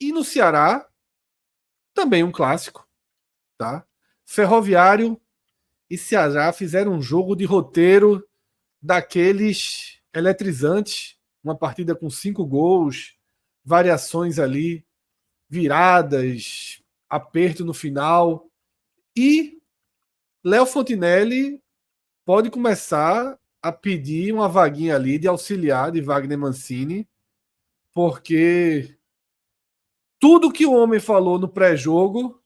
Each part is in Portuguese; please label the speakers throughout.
Speaker 1: E no Ceará, também um clássico, tá? Ferroviário e Ceará fizeram um jogo de roteiro daqueles eletrizantes, uma partida com 5 gols, variações ali, viradas, aperto no final. E Léo Fontinelli pode começar a pedir uma vaguinha ali de auxiliar de Wagner Mancini, porque tudo que o homem falou no pré-jogo,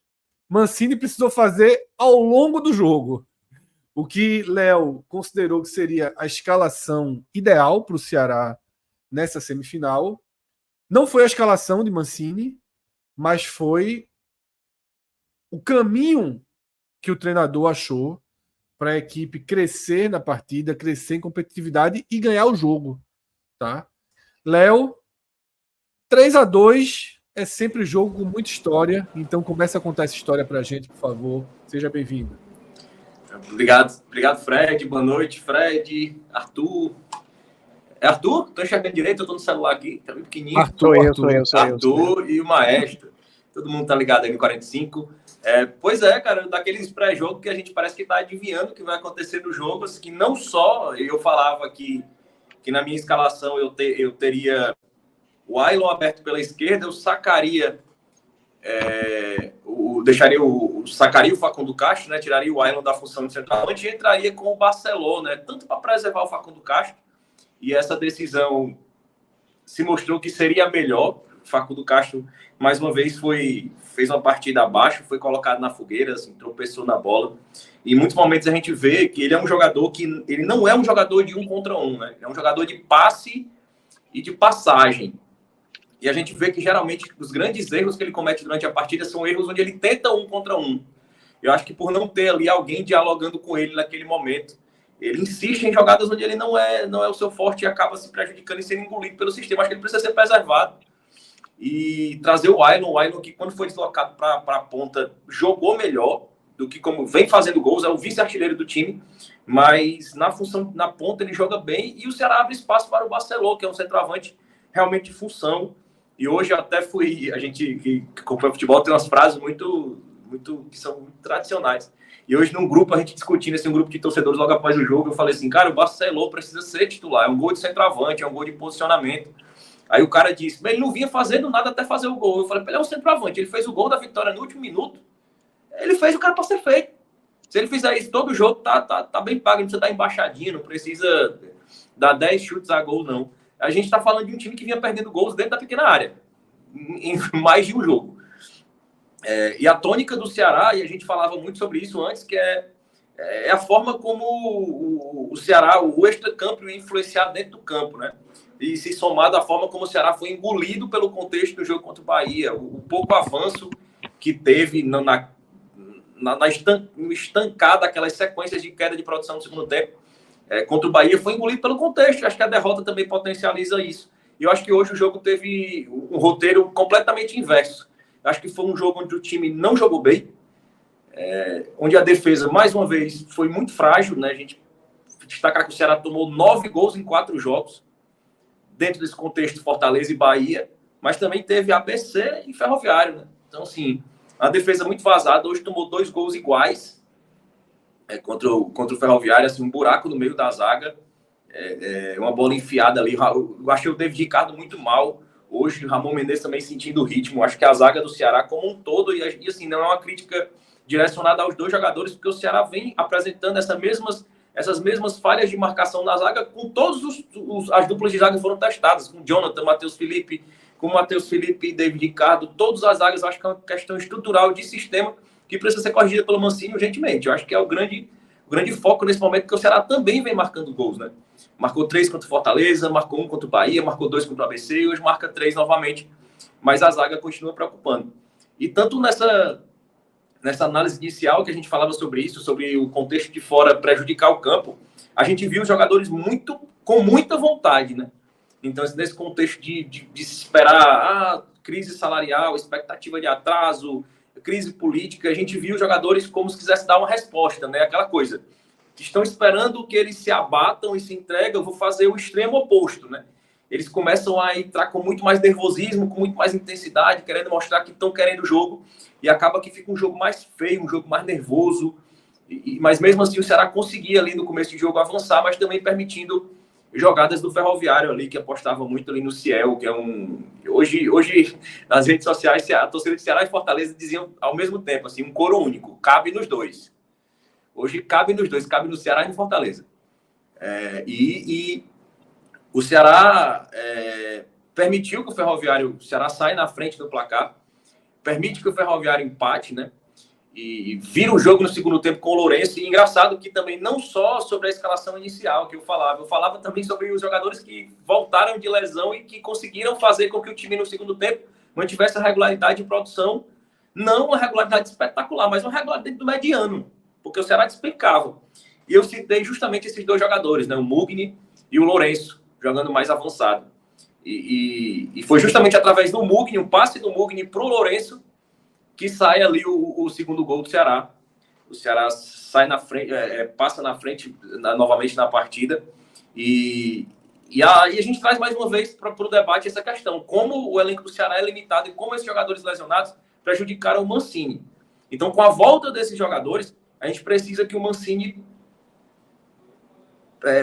Speaker 1: Mancini precisou fazer ao longo do jogo. O que Léo considerou que seria a escalação ideal para o Ceará nessa semifinal. Não foi a escalação de Mancini, mas foi o caminho que o treinador achou para a equipe crescer na partida, crescer em competitividade e ganhar o jogo. Tá? Léo, 3-2 é sempre jogo com muita história, então comece a contar essa história para a gente, por favor. Seja bem-vindo.
Speaker 2: Obrigado, Fred. Boa noite, Fred, Arthur. É Arthur? Estou enxergando direito, eu estou no celular aqui, tá bem pequenininho. Arthur e o Maestro. Todo mundo tá ligado aí no 45. Pois é, cara, daqueles pré-jogos que a gente parece que tá adivinhando o que vai acontecer no jogo, assim, que não só eu falava que na minha escalação eu teria o Ailon aberto pela esquerda, eu sacaria sacaria o Facundo Castro, né? Tiraria o Ailon da função de centroavante e entraria com o Barcelona, né? Tanto para preservar o Facundo Castro, e essa decisão se mostrou que seria melhor. O Facundo Castro, mais uma vez, fez uma partida abaixo, foi colocado na fogueira, assim, tropeçou na bola. E em muitos momentos a gente vê que ele é um jogador que ele não é um jogador de 1 contra 1, né? Ele é um jogador de passe e de passagem. E a gente vê que, geralmente, os grandes erros que ele comete durante a partida são erros onde ele tenta 1 contra 1. Eu acho que por não ter ali alguém dialogando com ele naquele momento, ele insiste em jogadas onde ele não é o seu forte e acaba se prejudicando e sendo engolido pelo sistema. Acho que ele precisa ser preservado e trazer o Ailon que, quando foi deslocado para a ponta, jogou melhor do que como vem fazendo gols, é o vice-artilheiro do time, mas na função, na ponta, ele joga bem, e o Ceará abre espaço para o Barcelona, que é um centroavante realmente de função. E hoje até a gente que acompanha futebol tem umas frases muito que são muito tradicionais. E hoje, num grupo, a gente discutindo, um grupo de torcedores logo após o jogo, eu falei assim, cara, o Barcelona precisa ser titular, é um gol de centroavante, é um gol de posicionamento. Aí o cara disse, mas ele não vinha fazendo nada até fazer o gol. Eu falei, ele é um centroavante, ele fez o gol da vitória no último minuto, ele fez o cara para ser feito. Se ele fizer isso todo jogo, tá bem pago, não precisa dar embaixadinha, não precisa dar 10 chutes a gol, não. A gente está falando de um time que vinha perdendo gols dentro da pequena área, em mais de um jogo. E a tônica do Ceará, e a gente falava muito sobre isso antes, que é a forma como o Ceará, o extra-campo, ia influenciar dentro do campo, né? E se somar da forma como o Ceará foi engolido pelo contexto do jogo contra o Bahia, o pouco avanço que teve estancada, aquelas sequências de queda de produção no segundo tempo, contra o Bahia, foi engolido pelo contexto. Acho que a derrota também potencializa isso. E eu acho que hoje o jogo teve um roteiro completamente inverso. Acho que foi um jogo onde o time não jogou bem, onde a defesa, mais uma vez, foi muito frágil, né? A gente destacar que o Ceará tomou 9 gols em 4 jogos, dentro desse contexto Fortaleza e Bahia, mas também teve ABC e Ferroviário, né? Então, assim, a defesa muito vazada, hoje tomou 2 gols iguais contra o Ferroviário, assim, um buraco no meio da zaga, uma bola enfiada ali. Eu achei o David Ricardo muito mal. Hoje, o Ramon Menezes também sentindo o ritmo. Acho que a zaga do Ceará como um todo, e assim, não é uma crítica direcionada aos 2 jogadores, porque o Ceará vem apresentando essas mesmas falhas de marcação na zaga, com todas as duplas de zaga que foram testadas, com Jonathan, Matheus Felipe, e David Ricardo, todas as zagas. Acho que é uma questão estrutural de sistema que precisa ser corrigida pelo Mancini urgentemente. Eu acho que é o grande foco nesse momento, porque o Ceará também vem marcando gols, né? Marcou 3 contra o Fortaleza, marcou 1 contra o Bahia, marcou 2 contra o ABC e hoje marca 3 novamente. Mas a zaga continua preocupando. E tanto nessa análise inicial que a gente falava sobre isso, sobre o contexto de fora prejudicar o campo, a gente viu os jogadores com muita vontade, né? Então, nesse contexto de esperar crise salarial, expectativa de atraso, crise política, a gente viu os jogadores como se quisesse dar uma resposta, né? Aquela coisa, que estão esperando que eles se abatam e se entregam. Eu vou fazer o extremo oposto, né? eles começam a entrar com muito mais nervosismo, com muito mais intensidade, querendo mostrar que estão querendo o jogo, e acaba que fica um jogo mais feio, um jogo mais nervoso, mas mesmo assim o Ceará conseguia ali no começo de jogo avançar, mas também permitindo jogadas do Ferroviário ali, que apostava muito ali no Ciel, que é um... Hoje nas redes sociais, a torcida de Ceará e Fortaleza diziam ao mesmo tempo, assim, um coro único, cabe nos dois. Hoje cabe nos dois, cabe no Ceará e no Fortaleza. E o Ceará permitiu que o Ceará saia na frente do placar, permite que o Ferroviário empate, né? E vira o jogo no segundo tempo com o Lourenço. E engraçado que também não só sobre a escalação inicial que eu falava também sobre os jogadores que voltaram de lesão e que conseguiram fazer com que o time no segundo tempo mantivesse a regularidade de produção, não uma regularidade espetacular, mas uma regularidade do mediano, porque o Ceará despencava. E eu citei justamente esses dois jogadores, né? O Mugni e o Lourenço, jogando mais avançado. E foi justamente através do Mugni, um passe do Mugni para o Lourenço, que sai ali o segundo gol do Ceará. O Ceará sai na frente, passa na frente novamente na partida. E aí a gente traz mais uma vez para o debate essa questão. Como o elenco do Ceará é limitado e como esses jogadores lesionados prejudicaram o Mancini. Então, com a volta desses jogadores, a gente precisa que o Mancini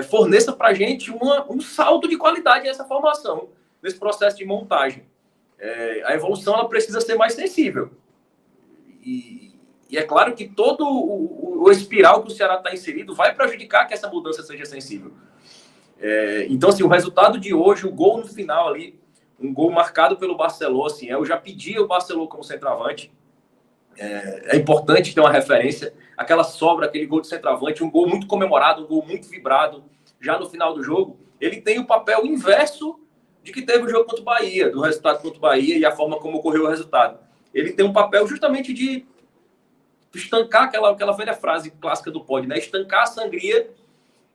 Speaker 2: forneça para a gente um salto de qualidade nessa formação, nesse processo de montagem. A evolução ela precisa ser mais sensível. E é claro que todo o espiral que o Ceará está inserido vai prejudicar que essa mudança seja sensível. Então, assim, o resultado de hoje, o gol no final ali, um gol marcado pelo Barceló, assim, eu já pedi o Barceló como centroavante. É importante ter uma referência. Aquela sobra, aquele gol de centroavante, um gol muito comemorado, um gol muito vibrado, já no final do jogo, ele tem o papel inverso de que teve o jogo contra o Bahia, do resultado contra o Bahia e a forma como ocorreu o resultado. Ele tem um papel justamente de estancar aquela velha frase clássica do Pod, né? Estancar a sangria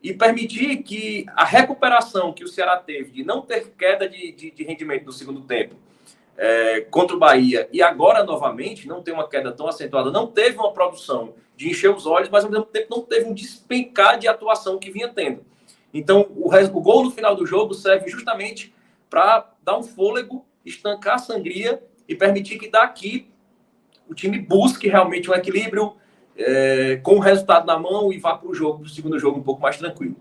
Speaker 2: e permitir que a recuperação que o Ceará teve de não ter queda de rendimento no segundo tempo contra o Bahia e agora novamente não tem uma queda tão acentuada, não teve uma produção de encher os olhos, mas ao mesmo tempo não teve um despencar de atuação que vinha tendo. Então o gol no final do jogo serve justamente para dar um fôlego, estancar a sangria e permitir que daqui o time busque realmente um equilíbrio com o resultado na mão e vá para o jogo, para o segundo jogo um pouco mais tranquilo.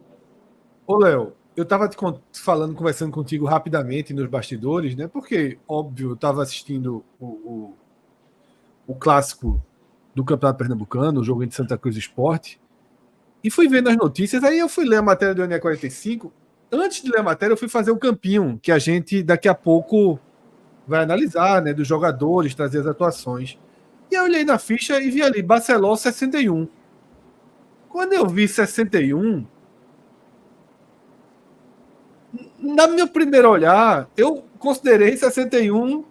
Speaker 1: Ô, Léo, eu estava conversando contigo rapidamente nos bastidores, né? Porque, óbvio, eu estava assistindo o clássico do Campeonato Pernambucano, o jogo entre Santa Cruz e Sport, e fui vendo as notícias, aí eu fui ler a matéria do NE45. Antes de ler a matéria, eu fui fazer o campinho, que a gente daqui a pouco vai analisar, né? Dos jogadores, trazer as atuações. E eu olhei na ficha e vi ali, Barceló 61. Quando eu vi 61, na meu primeiro olhar, eu considerei 61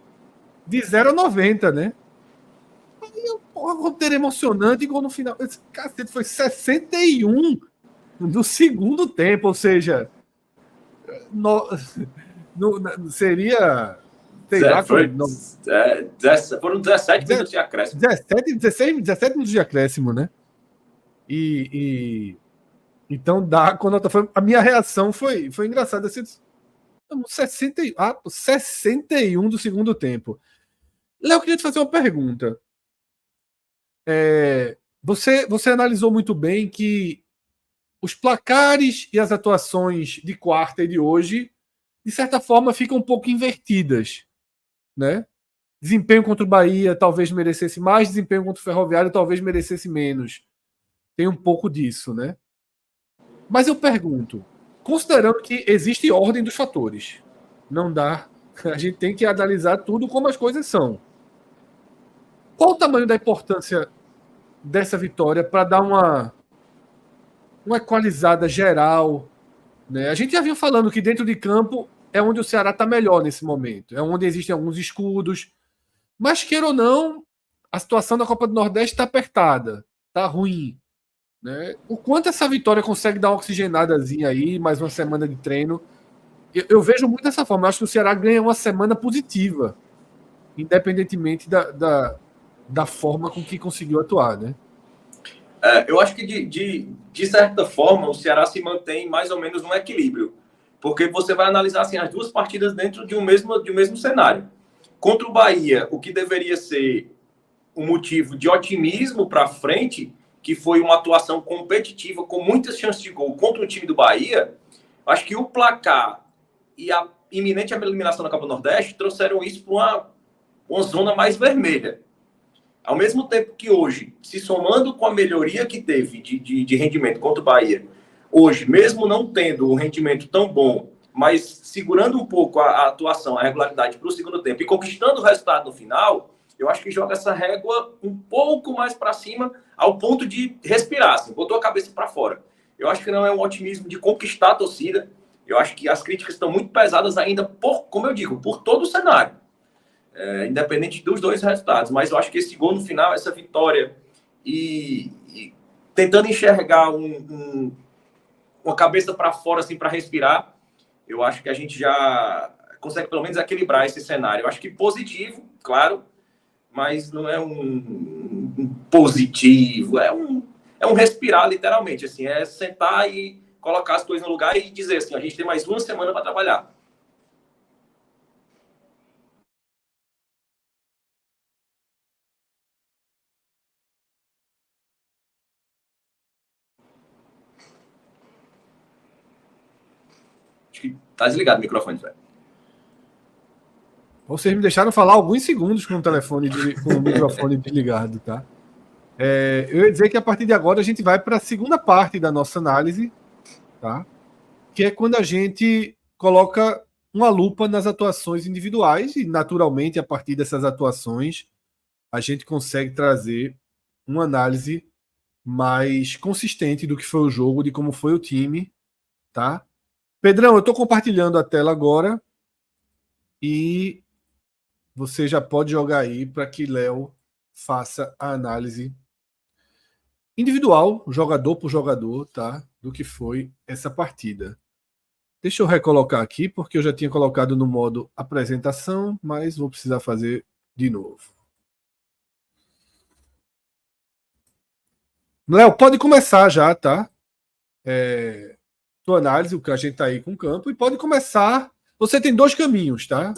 Speaker 1: de 0 a 90, né? Aí eu, porra, roteiro emocionante, igual no final. Esse cacete foi 61 do segundo tempo, ou seja, seria. Sei lá,
Speaker 2: foram 17 minutos de acréscimo.
Speaker 1: 17 minutos de acréscimo, né? Então dá quando a minha reação foi engraçada assim, 61 do segundo tempo. Léo, eu queria te fazer uma pergunta. Você analisou muito bem que os placares e as atuações de quarta e de hoje, de certa forma, ficam um pouco invertidas, né? Desempenho contra o Bahia talvez merecesse mais, desempenho contra o Ferroviário talvez merecesse menos. Tem um pouco disso, né? Mas eu pergunto, considerando que existe ordem dos fatores, não dá, a gente tem que analisar tudo como as coisas são. Qual o tamanho da importância dessa vitória para dar uma equalizada geral, né? A gente já vinha falando que dentro de campo é onde o Ceará está melhor nesse momento, é onde existem alguns escudos, mas queira ou não, a situação da Copa do Nordeste está apertada, está ruim, né? O quanto essa vitória consegue dar uma oxigenadazinha aí, mais uma semana de treino, eu vejo muito dessa forma. Eu acho que o Ceará ganha uma semana positiva, independentemente da forma com que conseguiu atuar, né?
Speaker 2: Eu acho que de certa forma o Ceará se mantém mais ou menos no equilíbrio. Porque você vai analisar assim, as duas partidas dentro de um mesmo cenário. Contra o Bahia, o que deveria ser um motivo de otimismo para frente, que foi uma atuação competitiva com muitas chances de gol contra o time do Bahia, acho que o placar e a iminente eliminação da Copa do Nordeste trouxeram isso para uma zona mais vermelha. Ao mesmo tempo que hoje, se somando com a melhoria que teve de rendimento contra o Bahia, hoje, mesmo não tendo um rendimento tão bom, mas segurando um pouco a atuação, a regularidade para o segundo tempo e conquistando o resultado no final, eu acho que joga essa régua um pouco mais para cima, ao ponto de respirar, assim, botou a cabeça para fora. Eu acho que não é um otimismo de conquistar a torcida. Eu acho que as críticas estão muito pesadas ainda, como eu digo, por todo o cenário. Independente dos dois resultados. Mas eu acho que esse gol no final, essa vitória, e tentando enxergar uma cabeça para fora, assim, para respirar, eu acho que a gente já consegue pelo menos equilibrar esse cenário. Eu acho que positivo, claro, mas não é um positivo, é um respirar, literalmente, assim, é sentar e colocar as coisas no lugar e dizer assim, a gente tem mais uma semana para trabalhar. Acho que tá desligado o microfone, velho.
Speaker 1: Vocês me deixaram falar alguns segundos com o microfone desligado, tá? Eu ia dizer que a partir de agora a gente vai para a segunda parte da nossa análise, tá? Que é quando a gente coloca uma lupa nas atuações individuais e, naturalmente, a partir dessas atuações, a gente consegue trazer uma análise mais consistente do que foi o jogo, de como foi o time, tá? Pedrão, eu estou compartilhando a tela agora e você já pode jogar aí para que Léo faça a análise individual, jogador por jogador, tá? Do que foi essa partida. Deixa eu recolocar aqui, porque eu já tinha colocado no modo apresentação, mas vou precisar fazer de novo. Léo, pode começar já, tá? Tua análise, o que a gente tá aí com o campo, e pode começar. Você tem dois caminhos, tá?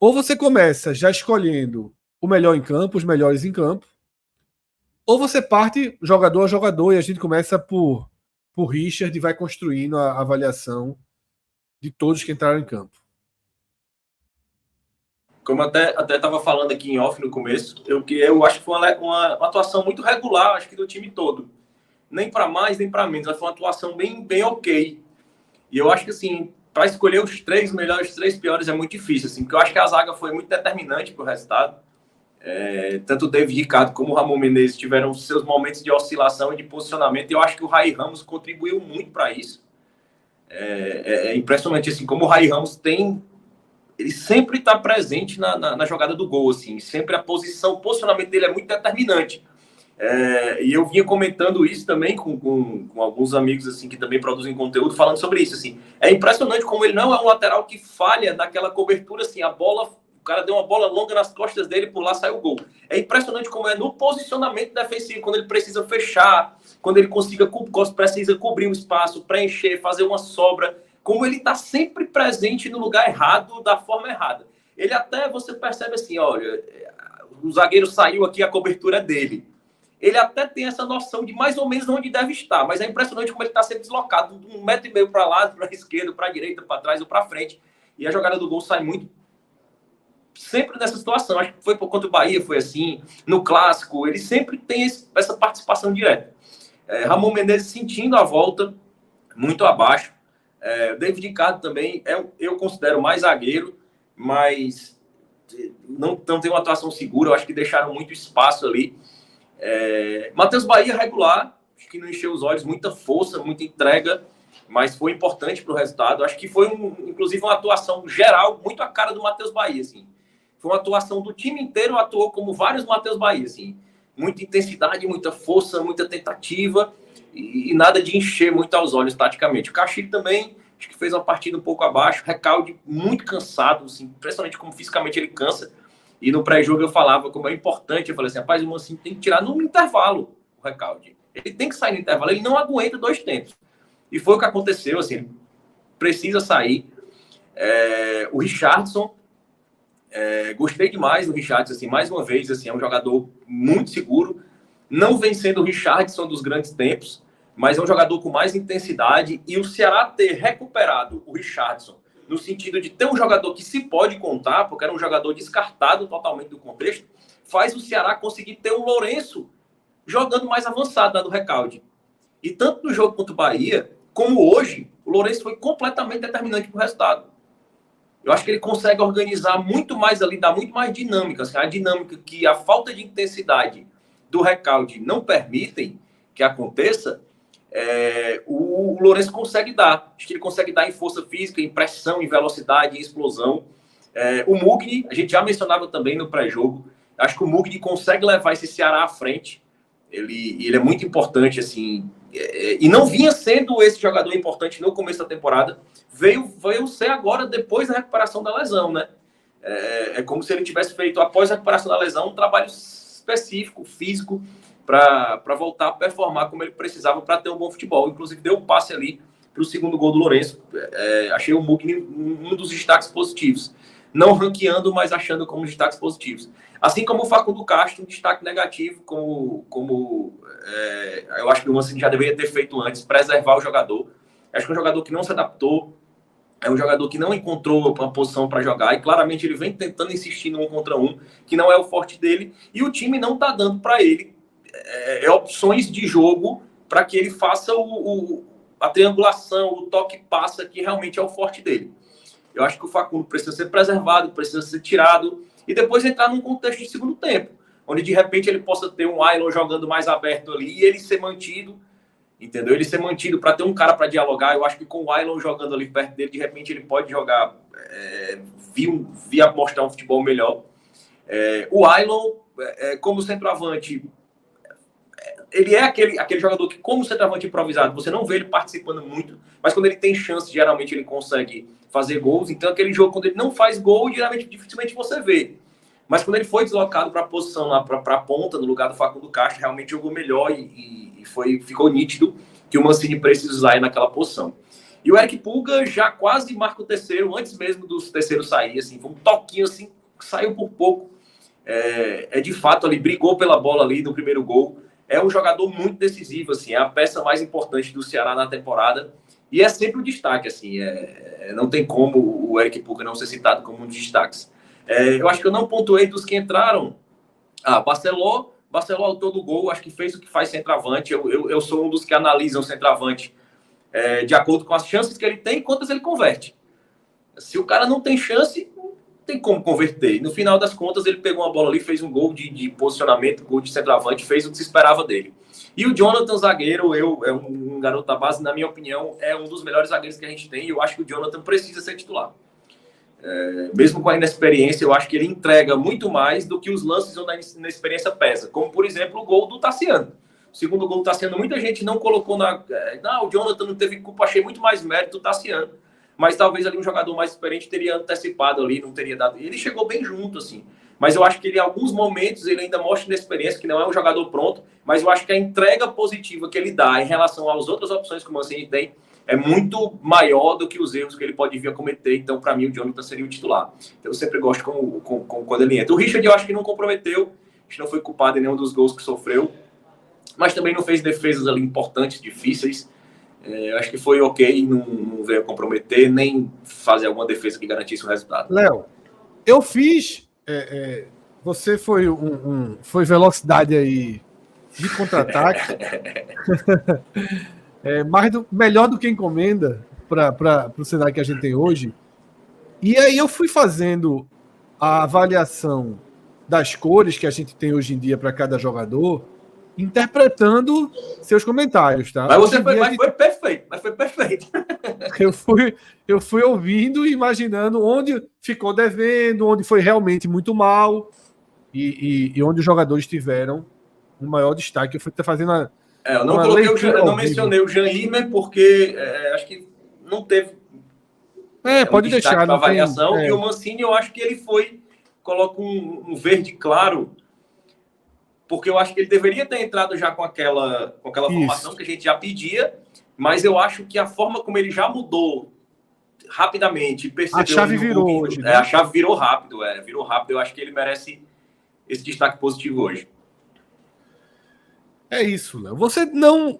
Speaker 1: Ou você começa já escolhendo o melhor em campo, os melhores em campo, ou você parte jogador a jogador e a gente começa por Richard e vai construindo a avaliação de todos que entraram em campo.
Speaker 2: Como até estava falando aqui em off no começo, eu acho que foi uma atuação muito regular, acho que do time todo. Nem para mais, nem para menos. Ela foi uma atuação bem ok. E eu acho que, assim, para escolher os três melhores, os três piores é muito difícil, assim, porque eu acho que a zaga foi muito determinante para o resultado. Tanto o David Ricardo como o Ramon Menezes tiveram seus momentos de oscilação e de posicionamento. E eu acho que o Rai Ramos contribuiu muito para isso. É impressionante, assim, como o Rai Ramos ele sempre está presente na jogada do gol, assim, sempre o posicionamento dele é muito determinante. E eu vinha comentando isso também com alguns amigos assim que também produzem conteúdo, falando sobre isso. Assim, é impressionante como ele não é um lateral que falha naquela cobertura, assim, o cara deu uma bola longa nas costas dele, por lá saiu o gol. É impressionante como é no posicionamento defensivo, quando ele precisa fechar, quando ele precisa cobrir um espaço, preencher, fazer uma sobra, como ele está sempre presente no lugar errado, da forma errada. Ele até, você percebe assim, olha, o zagueiro saiu aqui, a cobertura é dele. Ele até tem essa noção de mais ou menos onde deve estar, mas é impressionante como ele está sempre deslocado, 1,5 metro para lá, para a esquerda, para a direita, para trás ou para frente, e a jogada do gol sai muito sempre nessa situação. Acho que foi contra o Bahia, foi assim, no Clássico, ele sempre tem essa participação direta. Ramon Menezes sentindo a volta, muito abaixo. David Ricardo também, eu considero mais zagueiro, mas não tem uma atuação segura, eu acho que deixaram muito espaço ali. Matheus Bahia regular, acho que não encheu os olhos, muita força, muita entrega, mas foi importante para o resultado. Acho que foi, inclusive, uma atuação geral muito a cara do Matheus Bahia, assim. Foi uma atuação do time inteiro, atuou como vários Matheus Bahia, assim. Muita intensidade, muita força, muita tentativa e nada de encher muito aos olhos taticamente. O Caxique também, acho que fez uma partida um pouco abaixo, Recalde muito cansado, assim, impressionante como fisicamente ele cansa. E no pré-jogo eu falava como é importante, eu falei assim, rapaz, o Mancini tem que tirar no intervalo o Recalde. Ele tem que sair no intervalo, ele não aguenta 2 tempos. E foi o que aconteceu, assim, precisa sair. O Richarlison, gostei demais do Richarlison, assim, mais uma vez, assim, é um jogador muito seguro, não vem sendo o Richarlison dos grandes tempos, mas é um jogador com mais intensidade, e o Ceará ter recuperado o Richarlison, no sentido de ter um jogador que se pode contar, porque era um jogador descartado totalmente do contexto, faz o Ceará conseguir ter um Lourenço jogando mais avançado lá do recalde. E tanto no jogo contra o Bahia, como hoje, o Lourenço foi completamente determinante para o resultado. Eu acho que ele consegue organizar muito mais ali, dar muito mais dinâmica. Assim, a dinâmica que a falta de intensidade do recalde não permitem que aconteça, o Lourenço consegue dar. Acho que ele consegue dar em força física, em pressão, em velocidade, em explosão. O Mugni, a gente já mencionava também no pré-jogo, acho que o Mugni consegue levar esse Ceará à frente. Ele é muito importante, assim, e não vinha sendo esse jogador importante no começo da temporada, veio ser agora depois da recuperação da lesão, né? É como se ele tivesse feito, após a recuperação da lesão, um trabalho específico, físico, para voltar a performar como ele precisava para ter um bom futebol. Inclusive, deu um passe ali para o segundo gol do Lourenço. Achei o Mugni um dos destaques positivos. Não ranqueando, mas achando como destaques positivos. Assim como o Facundo Castro, um destaque negativo, eu acho que o Mancini já deveria ter feito antes, preservar o jogador. Acho que é um jogador que não se adaptou, é um jogador que não encontrou uma posição para jogar, e claramente ele vem tentando insistir no 1 contra 1, que não é o forte dele, e o time não está dando para ele opções de jogo para que ele faça a triangulação, o toque-passa, que realmente é o forte dele. Eu acho que o Facundo precisa ser preservado, precisa ser tirado, e depois entrar num contexto de segundo tempo, onde de repente ele possa ter um Ailon jogando mais aberto ali e ele ser mantido, entendeu? Ele ser mantido para ter um cara para dialogar. Eu acho que com o Ailon jogando ali perto dele, de repente ele pode jogar, via mostrar um futebol melhor. O Ailon, como centroavante, ele é aquele jogador que, como centroavante improvisado, você não vê ele participando muito, mas quando ele tem chance, geralmente ele consegue fazer gols. Então, aquele jogo, quando ele não faz gol, geralmente, dificilmente você vê. Mas quando ele foi deslocado para a posição, lá para a ponta, no lugar do Facundo Castro, realmente jogou melhor e ficou nítido que o Mancini precisa usar naquela posição. E o Eric Pulga já quase marca o terceiro, antes mesmo do terceiro sair, assim, foi um toquinho assim, saiu por pouco. De fato, ele brigou pela bola ali no primeiro gol. É um jogador muito decisivo, assim, é a peça mais importante do Ceará na temporada e é sempre um destaque, assim, não tem como o Eric Pulga não ser citado como um dos destaques. Eu acho que eu não pontuei dos que entraram. Barceló, autor do gol, acho que fez o que faz centroavante. Eu sou um dos que analisam o centroavante de acordo com as chances que ele tem e quantas ele converte. Se o cara não tem chance, tem como converter. No final das contas, ele pegou uma bola ali, fez um gol de posicionamento, gol de centroavante, fez o que se esperava dele. E o Jonathan, zagueiro, é um garoto da base, na minha opinião, é um dos melhores zagueiros que a gente tem, e eu acho que o Jonathan precisa ser titular. Mesmo com a inexperiência, eu acho que ele entrega muito mais do que os lances onde a inexperiência pesa, como, por exemplo, o gol do Tassiano. O segundo gol do Tassiano, muita gente não colocou o Jonathan não teve culpa, achei muito mais mérito do Tassiano. Mas talvez ali um jogador mais experiente teria antecipado ali, não teria dado. Ele chegou bem junto, assim. Mas eu acho que ele, em alguns momentos, ele ainda mostra inexperiência, que não é um jogador pronto, mas eu acho que a entrega positiva que ele dá em relação às outras opções que o Mancini tem é muito maior do que os erros que ele pode vir a cometer. Então, para mim, o Jonathan seria o titular. Então, eu sempre gosto quando ele entra. O Richard, eu acho que não comprometeu, acho que não foi culpado em nenhum dos gols que sofreu, mas também não fez defesas ali importantes, difíceis. Eu acho que foi ok, não veio comprometer, nem fazer alguma defesa que garantisse o resultado.
Speaker 1: Léo, eu fiz. Você foi foi velocidade aí de contra-ataque. Melhor do que encomenda para o cenário que a gente tem hoje. E aí eu fui fazendo a avaliação das cores que a gente tem hoje em dia para cada jogador, interpretando seus comentários, tá?
Speaker 2: Mas foi perfeito, foi perfeito.
Speaker 1: Eu fui ouvindo e imaginando onde ficou devendo, onde foi realmente muito mal e onde os jogadores tiveram um maior destaque. Eu fui fazendo
Speaker 2: eu não mencionei o Jean Irmer porque acho que não teve
Speaker 1: pode deixar
Speaker 2: na avaliação. E o Mancini, eu acho que ele coloca um verde claro, porque eu acho que ele deveria ter entrado já com aquela formação que a gente já pedia, mas eu acho que a forma como ele já mudou rapidamente percebeu...
Speaker 1: A chave virou hoje, né?
Speaker 2: A chave virou rápido, virou rápido. Eu acho que ele merece esse destaque positivo hoje.
Speaker 1: É isso, Léo. Você não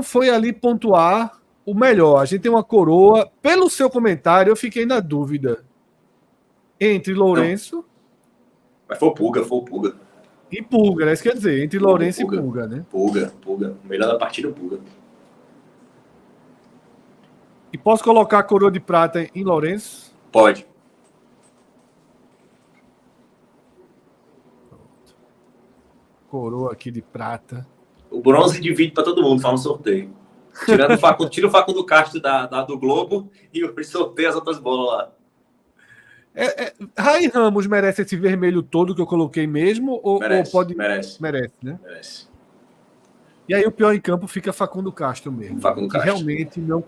Speaker 1: foi ali pontuar o melhor. A gente tem uma coroa. Pelo seu comentário, eu fiquei na dúvida entre Lourenço...
Speaker 2: Mas foi o Pulga.
Speaker 1: E Pulga, né? Isso quer dizer, entre Lourenço e Pulga, né?
Speaker 2: Pulga. O melhor da partida, Pulga.
Speaker 1: E posso colocar a coroa de prata em Lourenço?
Speaker 2: Pode.
Speaker 1: Coroa aqui de prata.
Speaker 2: O bronze divide para todo mundo, faz um sorteio. Tira o Facundo Castro do Globo e sorteia as outras bolas lá.
Speaker 1: Rai Ramos merece esse vermelho todo que eu coloquei mesmo?
Speaker 2: Merece,
Speaker 1: ou pode.
Speaker 2: Merece,
Speaker 1: né?
Speaker 2: Merece.
Speaker 1: E aí o pior em campo fica Facundo Castro mesmo.
Speaker 2: Facundo
Speaker 1: que
Speaker 2: Castro.
Speaker 1: Realmente não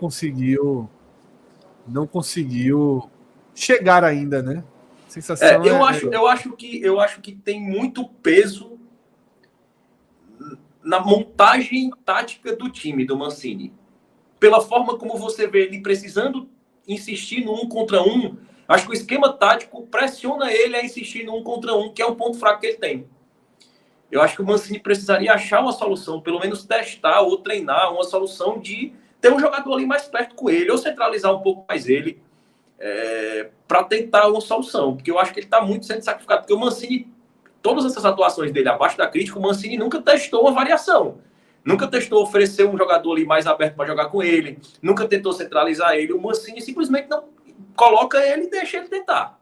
Speaker 1: conseguiu chegar ainda, né? Sensação
Speaker 2: eu acho que tem muito peso na montagem tática do time do Mancini. Pela forma como você vê ele precisando insistir no 1 contra 1, acho que o esquema tático pressiona ele a insistir no 1 contra 1, que é um ponto fraco que ele tem. Eu acho que o Mancini precisaria achar uma solução, pelo menos testar ou treinar uma solução de ter um jogador ali mais perto com ele, ou centralizar um pouco mais ele, para tentar uma solução. Porque eu acho que ele está muito sendo sacrificado. Porque o Mancini, todas essas atuações dele abaixo da crítica, o Mancini nunca testou uma variação. Nunca testou oferecer um jogador ali mais aberto para jogar com ele. Nunca tentou centralizar ele. O Mancini simplesmente não coloca ele e deixa ele tentar.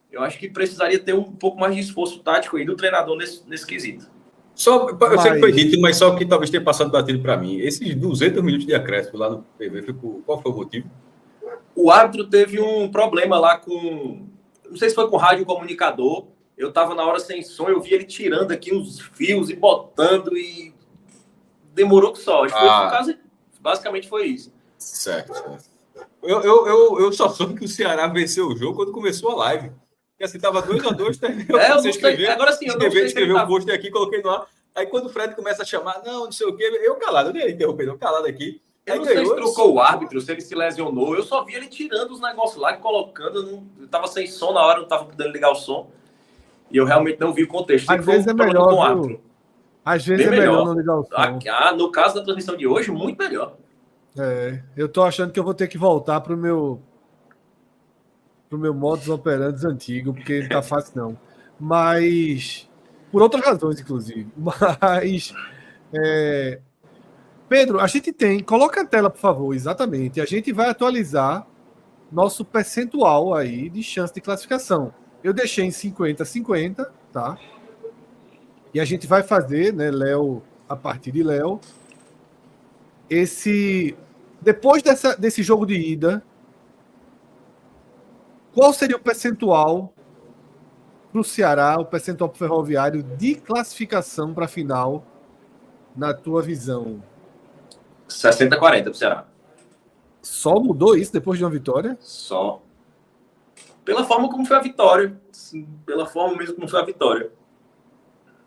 Speaker 2: Eu acho que precisaria ter um pouco mais de esforço tático aí do treinador nesse quesito.
Speaker 3: Eu sei que foi dito, mas só que talvez tenha passado batido para mim. Esses 200 minutos de acréscimo lá no PV, qual foi o motivo?
Speaker 2: O árbitro teve um problema lá com... Não sei se foi com o rádio comunicador. Eu estava na hora sem som, eu vi ele tirando aqui uns fios e botando e... Demorou que só. Acho que foi por causa... Basicamente foi isso.
Speaker 3: Certo. Eu só soube que o Ceará venceu o jogo quando começou a live. Porque assim, tava 2-2,
Speaker 2: agora sim, eu não sei
Speaker 3: escrever o post aqui, coloquei no ar. Aí quando o Fred começa a chamar, não sei o quê, eu calado, eu nem ia interromper, eu calado aqui.
Speaker 2: Eu não sei se trocou o árbitro, se ele se lesionou. Eu só vi ele tirando os negócios lá e colocando. Eu tava sem som na hora, não tava podendo ligar o som. E eu realmente não vi o contexto.
Speaker 1: Às vezes é melhor com o árbitro. Às vezes é melhor não ligar o som.
Speaker 2: No caso da transmissão de hoje, muito melhor.
Speaker 1: Eu tô achando que eu vou ter que voltar pro meu modus operandi antigo, porque não tá fácil não. Mas por outras razões, inclusive. Mas Pedro, a gente coloca a tela, por favor, exatamente. A gente vai atualizar nosso percentual aí de chance de classificação. Eu deixei em 50-50, tá? E a gente vai fazer, né, Léo, a partir de Léo, depois desse jogo de ida, qual seria o percentual para o Ceará, o percentual para o Ferroviário de classificação para a final, na tua visão?
Speaker 2: 60-40 para o Ceará.
Speaker 1: Só mudou isso depois de uma vitória?
Speaker 2: Só. Pela forma como foi a vitória. Sim, pela forma mesmo como foi a vitória.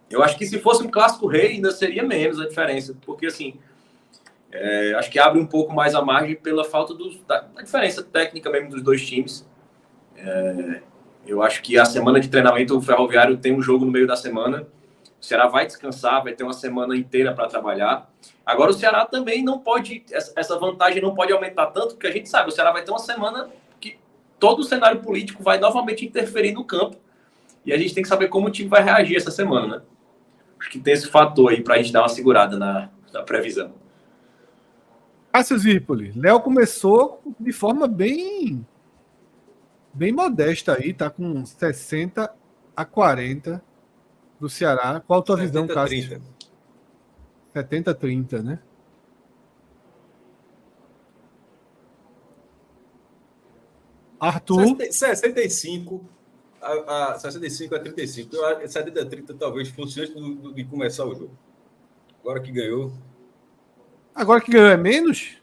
Speaker 2: Eu acho que se fosse um clássico rei, ainda seria menos a diferença. Porque, assim, acho que abre um pouco mais a margem pela falta da diferença técnica mesmo dos dois times. Eu acho que a semana de treinamento, o Ferroviário tem um jogo no meio da semana. O Ceará vai descansar, vai ter uma semana inteira para trabalhar. Agora, o Ceará também não pode... Essa vantagem não pode aumentar tanto, porque a gente sabe, o Ceará vai ter uma semana que todo o cenário político vai novamente interferir no campo. E a gente tem que saber como o time vai reagir essa semana, né? Acho que tem esse fator aí para a gente dar uma segurada na previsão.
Speaker 1: Cássio Zirpoli, Léo começou de forma bem modesta aí, tá com 60-40 pro Ceará. Qual a tua visão, Cássio? 70-30, né? Arthur?
Speaker 3: 65 a 35. Eu acho que 70-30 talvez fosse antes de começar o jogo. Agora que ganhou é menos?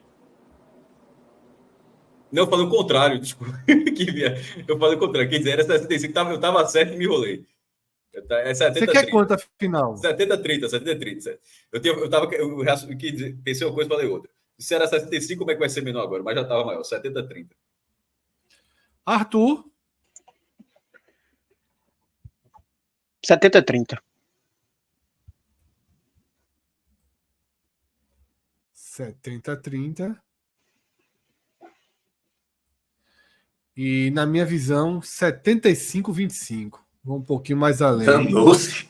Speaker 3: Não, eu falei o contrário, desculpa. Eu falei o contrário. Quer dizer, era 65, eu estava certo e me enrolei. É 70,
Speaker 1: você quer quanto a final?
Speaker 3: 70-30. Eu pensei uma coisa e falei outra. Se era 75, como é que vai ser menor agora? Mas já estava maior, 70-30.
Speaker 1: Arthur.
Speaker 4: 70-30.
Speaker 1: 70-30. E, na minha visão, 75-25. Vou um pouquinho mais além.
Speaker 2: Danou-se.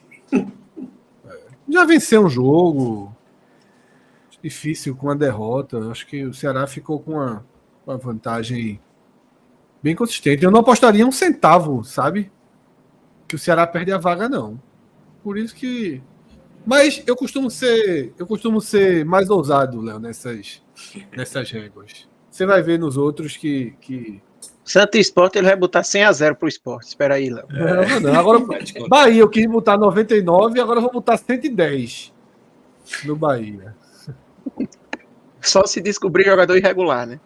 Speaker 1: Já venceu um jogo. Difícil com a derrota. Acho que o Ceará ficou com uma vantagem bem consistente. Eu não apostaria um centavo, sabe? Que o Ceará perde a vaga, não. Por isso que... Mas eu costumo ser mais ousado, Léo, nessas réguas. Você vai ver nos outros que...
Speaker 4: Santa Sport, ele vai botar 100-0 pro Sport. Espera aí, Léo.
Speaker 1: Não. Agora, Bahia, eu quis botar 99, agora eu vou botar 110 no Bahia.
Speaker 4: Só se descobrir jogador irregular, né?